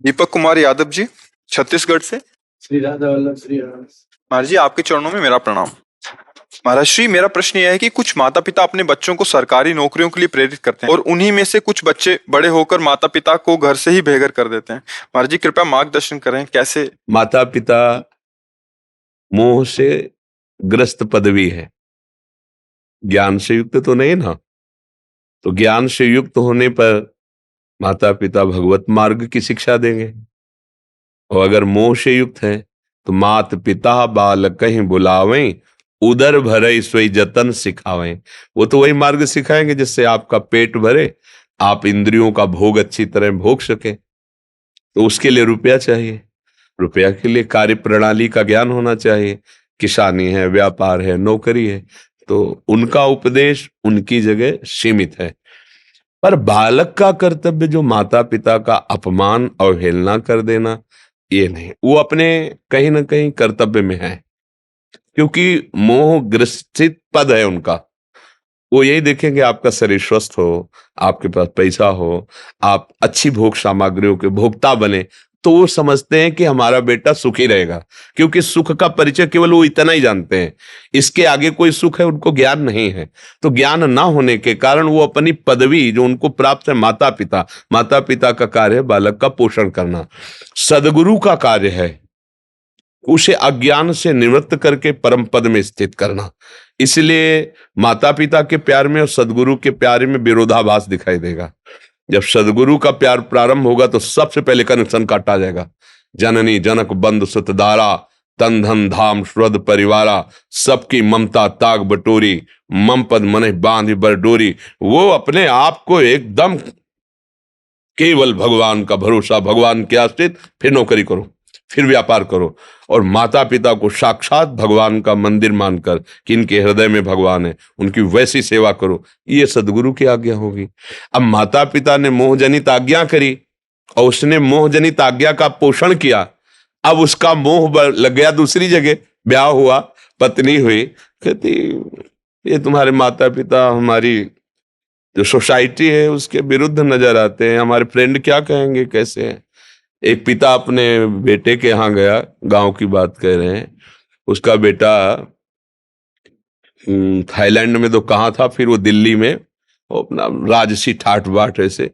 दीपक कुमार यादव जी, छत्तीसगढ़ से। श्री राधा वल्लभ श्री राम। महाराज जी, आपके चरणों में मेरा प्रणाम। महाराज श्री, मेरा प्रश्न यह है कि कुछ माता पिता अपने बच्चों को सरकारी नौकरियों के लिए प्रेरित करते हैं और उन्हीं में से कुछ बच्चे बड़े होकर माता पिता को घर से ही बेघर कर देते हैं। महाराज जी, कृपया मार्गदर्शन करें, कैसे? माता पिता मोह से ग्रस्त पदवी है, ज्ञान से युक्त तो नहीं ना। तो ज्ञान से युक्त होने पर माता पिता भगवत मार्ग की शिक्षा देंगे, और अगर मोह से युक्त है तो मात पिता बालक कहीं बुलावें, उदर भरे सोई जतन सिखावें। वो तो वही मार्ग सिखाएंगे जिससे आपका पेट भरे, आप इंद्रियों का भोग अच्छी तरह भोग सके। तो उसके लिए रुपया चाहिए, रुपया के लिए कार्य प्रणाली का ज्ञान होना चाहिए। किसानी है, व्यापार है, नौकरी है, तो उनका उपदेश उनकी जगह सीमित है। पर बालक का कर्तव्य जो माता पिता का अपमान अवहेलना कर देना, ये नहीं। वो अपने कहीं ना कहीं कर्तव्य में है, क्योंकि मोह ग्रसित पद है उनका। वो यही देखेंगे आपका शरीर स्वस्थ हो, आपके पास पैसा हो, आप अच्छी भोग सामग्रियों के भोक्ता बने, तो वो समझते हैं कि हमारा बेटा सुखी रहेगा, क्योंकि सुख का परिचय केवल वो इतना ही जानते हैं। इसके आगे कोई सुख है उनको ज्ञान नहीं है। तो ज्ञान ना होने के कारण वो अपनी पदवी जो उनको प्राप्त है, माता पिता का कार्य है बालक का पोषण करना, सदगुरु का कार्य है उसे अज्ञान से निवृत्त करके परम पद में स्थित करना। इसलिए माता पिता के प्यार में और सदगुरु के प्यार में विरोधाभास दिखाई देगा। जब सदगुरु का प्यार प्रारंभ होगा तो सबसे पहले कनेक्शन काटा जाएगा। जननी जनक बंधु सुत दारा, तन धन धाम श्रद्ध परिवारा, सबकी ममता ताग बटोरी, मम पद मन बांध बर डोरी। वो अपने आप को एकदम केवल भगवान का भरोसा, भगवान के आश्रित, फिर नौकरी करो, फिर व्यापार करो, और माता पिता को साक्षात भगवान का मंदिर मानकर कि इनके हृदय में भगवान है, उनकी वैसी सेवा करो। ये सदगुरु की आज्ञा होगी। अब माता पिता ने मोहजनित आज्ञा करी और उसने मोहजनित आज्ञा का पोषण किया, अब उसका मोह लग गया दूसरी जगह, ब्याह हुआ, पत्नी हुई, कहती ये तुम्हारे माता पिता हमारी जो सोसाइटी है उसके विरुद्ध नजर आते हैं, हमारे फ्रेंड क्या कहेंगे, कैसे हैं। एक पिता अपने बेटे के यहाँ गया, गांव की बात कह रहे हैं, उसका बेटा थाईलैंड में तो कहाँ था, फिर वो दिल्ली में, वो अपना राजसी ठाट बाट ऐसे।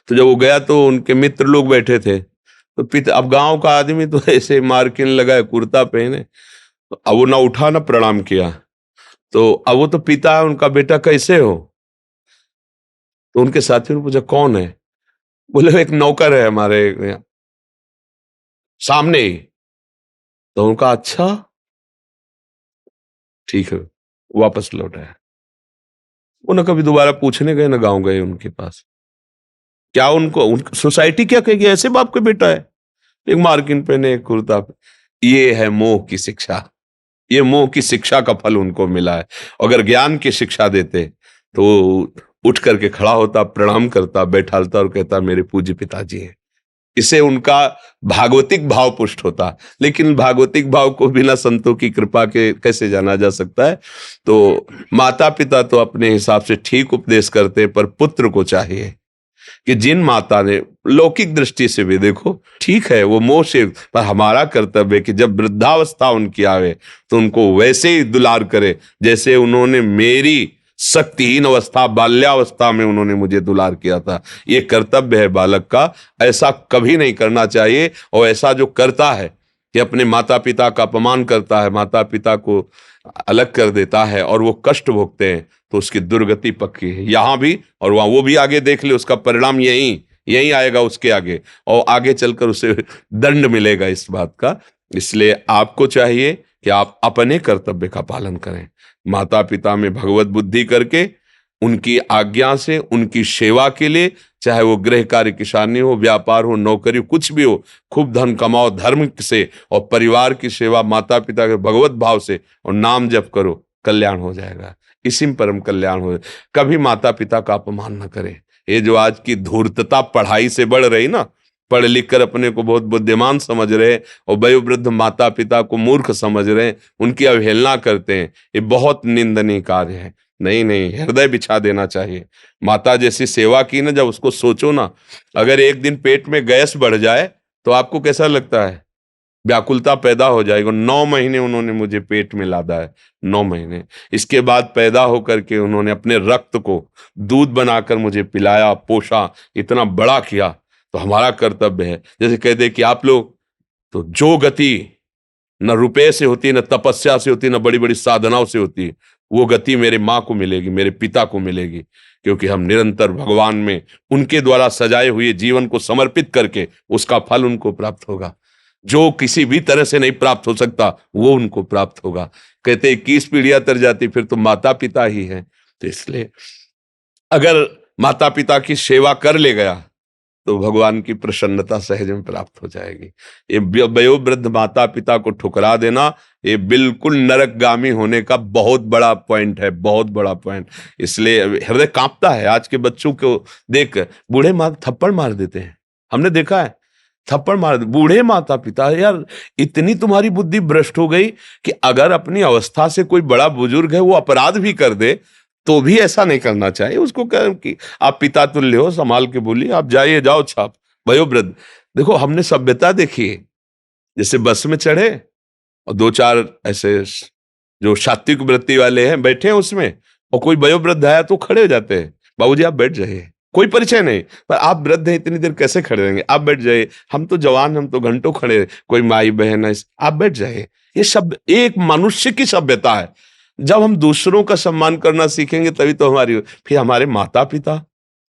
तो जब वो गया तो उनके मित्र लोग बैठे थे, तो पिता, अब गांव का आदमी तो ऐसे मार्किन लगाए, कुर्ता पहने, अब वो ना उठा ना प्रणाम किया। तो अब वो तो पिता है, उनका बेटा कैसे हो। तो उनके साथियों ने पूछा कौन है, बोले एक नौकर है हमारे यहाँ सामने ही। तो उनका अच्छा ठीक है, वापस लौट आया। वो न कभी दोबारा पूछने गए, न गांव गए उनके पास। क्या उनको सोसाइटी क्या कहेगी, ऐसे बाप का बेटा है, एक मार्किन पहने, एक कुर्ता पे। ये है मोह की शिक्षा, ये मोह की शिक्षा का फल उनको मिला है। अगर ज्ञान की शिक्षा देते तो उठ करके खड़ा होता, प्रणाम करता, बैठालता और कहता मेरे पूज्य पिताजी हैं। इसे उनका भागवतिक भाव पुष्ट होता। लेकिन भागवतिक भाव को बिना संतों की कृपा के कैसे जाना जा सकता है। तो माता पिता तो अपने हिसाब से ठीक उपदेश करते, पर पुत्र को चाहिए कि जिन माता ने लौकिक दृष्टि से भी देखो ठीक है वो मोह से, पर हमारा कर्तव्य है कि जब वृद्धावस्था उनकी आवे तो उनको वैसे ही दुलार करे जैसे उन्होंने मेरी शक्तिहीन अवस्था, बाल्यावस्था में उन्होंने मुझे दुलार किया था। ये कर्तव्य है बालक का, ऐसा कभी नहीं करना चाहिए। और ऐसा जो करता है कि अपने माता पिता का अपमान करता है, माता पिता को अलग कर देता है और वो कष्ट भोगते हैं, तो उसकी दुर्गति पक्की है, यहां भी और वहां। वो भी आगे देख ले, उसका परिणाम यही आएगा उसके आगे, और आगे चलकर उसे दंड मिलेगा इस बात का। इसलिए आपको चाहिए कि आप अपने कर्तव्य का पालन करें, माता पिता में भगवत बुद्धि करके उनकी आज्ञा से, उनकी सेवा के लिए, चाहे वो गृह कार्य, किसानी हो, व्यापार हो, नौकरी हो, कुछ भी हो, खूब धन कमाओ धर्म से, और परिवार की सेवा माता पिता के भगवत भाव से, और नाम जप करो, कल्याण हो जाएगा। इसी में परम कल्याण हो। कभी माता पिता का अपमान न करें। ये जो आज की धूर्तता पढ़ाई से बढ़ रही ना, पढ़ लिख कर अपने को बहुत बुद्धिमान समझ रहे और वयोवृद्ध माता पिता को मूर्ख समझ रहे, उनकी अवहेलना करते हैं, ये बहुत निंदनीय कार्य है। नहीं, हृदय बिछा देना चाहिए। माता जैसी सेवा की ना, जब उसको सोचो ना, अगर एक दिन पेट में गैस बढ़ जाए तो आपको कैसा लगता है? व्याकुलता पैदा हो जाएगी। 9 महीने उन्होंने मुझे पेट में लादा है, 9 महीने। इसके बाद पैदा होकर के उन्होंने अपने रक्त को दूध बनाकर मुझे पिलाया, पोषा, इतना बड़ा किया। तो हमारा कर्तव्य है, जैसे कहते कि आप लोग, तो जो गति न रुपए से होती है, न तपस्या से होती है, न बड़ी बड़ी साधनाओं से होती है, वो गति मेरे माँ को मिलेगी, मेरे पिता को मिलेगी, क्योंकि हम निरंतर भगवान में उनके द्वारा सजाए हुए जीवन को समर्पित करके उसका फल उनको प्राप्त होगा। जो किसी भी तरह से नहीं प्राप्त हो सकता वो उनको प्राप्त होगा। कहते 21 पीढ़ियां तर जाती, फिर तो माता पिता ही हैं। तो इसलिए अगर माता पिता की सेवा कर ले गया तो भगवान की प्रसन्नता सहज में प्राप्त हो जाएगी। ये वयोवृद्ध माता पिता को ठुकरा देना, ये बिल्कुल नरकगामी होने का बहुत बड़ा पॉइंट है, बहुत बड़ा पॉइंट। इसलिए हृदय कांपता है आज के बच्चों को देख। बूढ़े माँ थप्पड़ मार देते हैं, हमने देखा है, थप्पड़ मार दे बूढ़े माता पिता। यार इतनी तुम्हारी बुद्धि भ्रष्ट हो गई कि अगर अपनी अवस्था से कोई बड़ा बुजुर्ग है वो अपराध भी कर दे तो भी ऐसा नहीं करना चाहिए। उसको कह कि आप पिता तुल्य हो, संभाल के बोलिए, आप जाइए, जाओ छाप। वयोवृद्ध, देखो हमने सभ्यता देखी है, जैसे बस में चढ़े और 2-4 ऐसे जो सात्विक वृत्ति वाले हैं बैठे हैं उसमें, और कोई वयोवृद्ध आया तो खड़े हो जाते हैं, बाबूजी आप बैठ जाइए, कोई परिचय नहीं, पर आप वृद्ध हैं, इतनी देर कैसे खड़े रहेंगे, आप बैठ जाइए, हम तो जवान, हम तो घंटों खड़े, कोई माई बहन है, आप बैठ जाइए। ये सब एक मनुष्य की सभ्यता है। जब हम दूसरों का सम्मान करना सीखेंगे तभी तो हमारी, फिर हमारे माता पिता,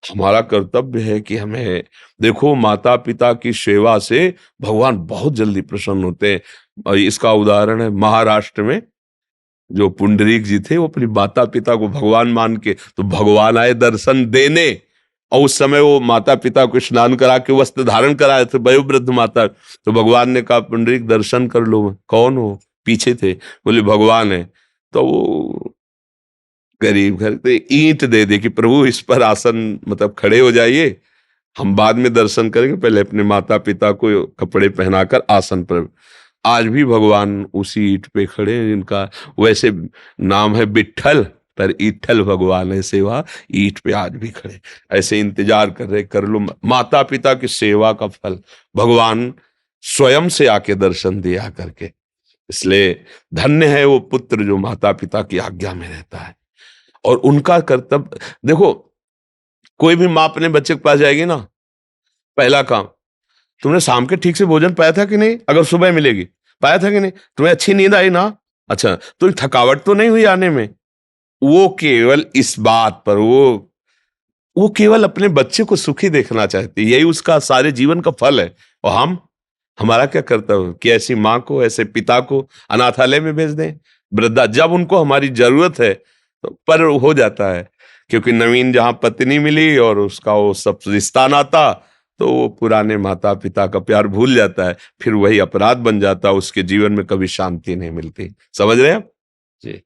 हमारा कर्तव्य है कि हमें, देखो माता पिता की सेवा से भगवान बहुत जल्दी प्रसन्न होते हैं। और इसका उदाहरण है महाराष्ट्र में, जो पुंडरीक जी थे वो अपनी माता पिता को भगवान मान के, तो भगवान आए दर्शन देने, और उस समय वो माता पिता को स्नान करा के वस्त्र धारण कराए थे, वयोवृद्ध माता। तो भगवान ने कहा पुंडरीक दर्शन कर लो। कौन हो? पीछे थे, बोले भगवान है। तो वो गरीब घर तो ईंट दे दे कि प्रभु इस पर आसन, मतलब खड़े हो जाइए, हम बाद में दर्शन करेंगे, पहले अपने माता पिता को कपड़े पहनाकर आसन पर। आज भी भगवान उसी ईंट पे खड़े हैं, जिनका वैसे नाम है विट्ठल, पर ईठल भगवान है, सेवा ईंट पे आज भी खड़े, ऐसे इंतजार कर रहे, कर लो। माता पिता की सेवा का फल भगवान स्वयं से आके दर्शन दिया करके। इसलिए धन्य है वो पुत्र जो माता पिता की आज्ञा में रहता है। और उनका कर्तव्य देखो, कोई भी माँ अपने बच्चे के पास जाएगी ना, पहला काम, तुमने शाम के ठीक से भोजन पाया था कि नहीं, अगर सुबह मिलेगी, पाया था कि नहीं, तुम्हें अच्छी नींद आई ना, अच्छा तो थकावट तो नहीं हुई आने में। वो केवल इस बात पर, वो केवल अपने बच्चे को सुखी देखना चाहती है, यही उसका सारे जीवन का फल है। और हमारा क्या कर्तव्य कि ऐसी माँ को, ऐसे पिता को अनाथालय में भेज दें, वृद्धा, जब उनको हमारी जरूरत है तो पर हो जाता है, क्योंकि नवीन जहां पत्नी मिली और उसका वो सब रिश्ता नाता, तो वो पुराने माता पिता का प्यार भूल जाता है, फिर वही अपराध बन जाता है, उसके जीवन में कभी शांति नहीं मिलती। समझ रहे हैं आप जी?